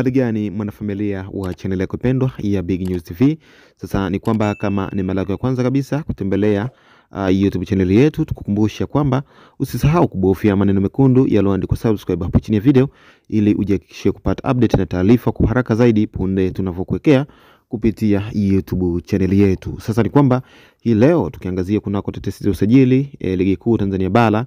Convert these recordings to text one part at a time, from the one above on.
Uhali gani mwanafamilia wa channel yako pendwa ya Big News TV. Sasa ni kwamba kama ni mara yako ya kwanza kabisa kutembelea YouTube channel yetu, tukukumbusha kwamba usisahau kubofya maneno mekundu yaliyoandikwa subscribe hapo chini ya video ili ujihakikishie kupata update na taarifa kwa haraka zaidi punde tunavyokuwekea kupitia YouTube channel yetu. Sasa ni kwamba hii leo tukiangazia kunako tetesi za usajili ligi kuu Tanzania bara,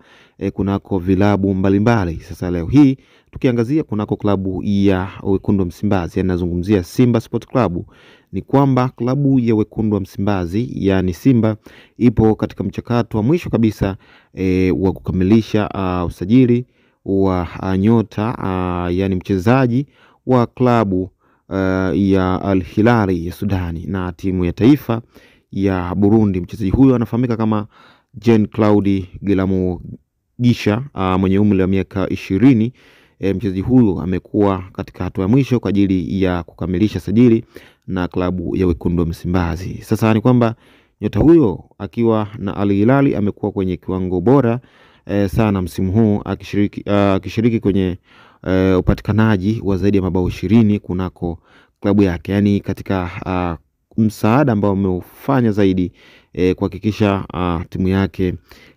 kunako vilabu mbalimbali. Sasa leo hii tukiangazia kunako klabu ya Wekundu wa Msimbazi, yani nazungumzia Simba Sport Club. Ni kwamba klabu ya Wekundu wa Msimbazi yani Simba ipo katika mchakato wa mwisho kabisa wa kukamilisha usajili wa nyota yani mchezaji wa klabu ya Al Hilali ya Sudani na timu ya taifa ya Burundi. Mchezaji huyo anafahamika kama Jean Claude Giramugisha mwenye umri wa miaka 20. Mchezaji huyo amekuwa katika hatua ya mwisho kwa ajili ya kukamilisha sajili na klabu ya Wekundu wa Msimbazi. Sasa ni kwamba nyota huyo akiwa na Al Hilali amekuwa kwenye kiwango bora sana msimu huu, akishiriki kwenye upatikanaji wa zaidi ya mabao 20 kunako klabu yake. Yani katika msaada ambao ameufanya zaidi kuhakikisha timu yake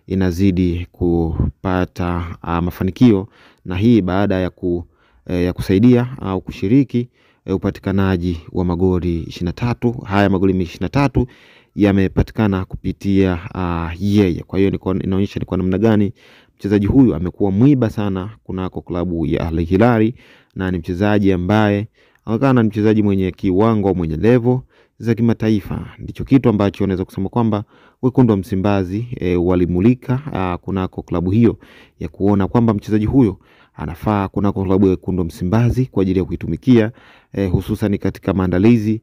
inazidi kupata mafanikio, na hii baada ya kusaidia au kushiriki upatikanaji wa magoli 23. Haya magoli 23 yamepatikana kupitia yeye. Kwa hiyo inaonyesha ni kwa namna gani mchezaji huyu amekuwa mwiba sana kunako klabu ya Al Hilali, na ni mchezaji ambaye anaonekana ni mchezaji mwenye kiwango, mwenye level za kimataifa. Ndicho kitu ambacho unaweza kusema kwamba Wekundu wa Msimbazi walimulika kunako klabu hiyo ya kuona kwamba mchezaji huyo anafaa kunako klabu ya Wekundu wa Msimbazi kwa ajili ya kuitumikia hususan katika maandalizi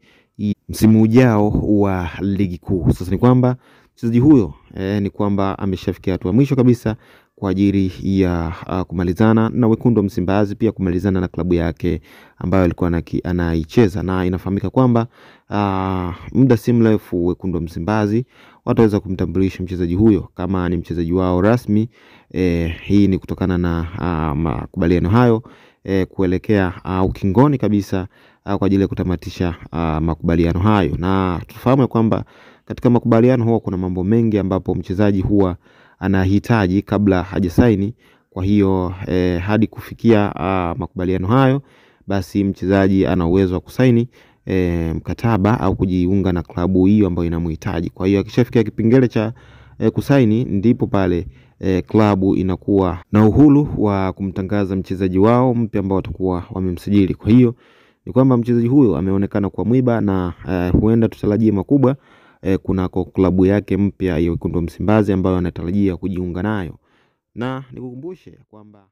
msimu ujao wa ligi kuu. Sasa ni kwamba mchezaji huyo ni kwamba ameshafikia hatua mwisho kabisa kwa ajili ya kumalizana na Wekundu wa Msimbazi, pia kumalizana na klabu yake ambayo alikuwa anaicheza, na inafahamika kwamba muda si mrefu Wekundu wa Msimbazi wataweza kumtambulisha mchezaji huyo kama ni mchezaji wao rasmi. Hii ni kutokana na makubaliano hayo kuelekea ukingoni kabisa kwa ajili ya kutamatisha makubaliano hayo. Na tufahamu kwamba katika makubaliano huwa kuna mambo mengi ambapo mchezaji huwa anahitaji kabla hajasaini. Kwa hiyo hadi kufikia makubaliano hayo, basi mchezaji ana uwezo wa kusaini mkataba au kujiunga na klabu hiyo ambayo inamhitaji. Kwa hiyo akishafikia kipengele cha kusaini, ndipo pale klabu inakuwa na uhuru wa kumtangaza mchezaji wao mpya ambao watakuwa wamemsajili. Kwa hiyo ni kwamba mchezaji huyo ameonekana kwa mwiba, na huenda tutarajie makubwa kunako klabu yake mpya ya Wekundu wa Msimbazi ambayo anatarajia kujiunga nayo. Na nikukumbushe kwamba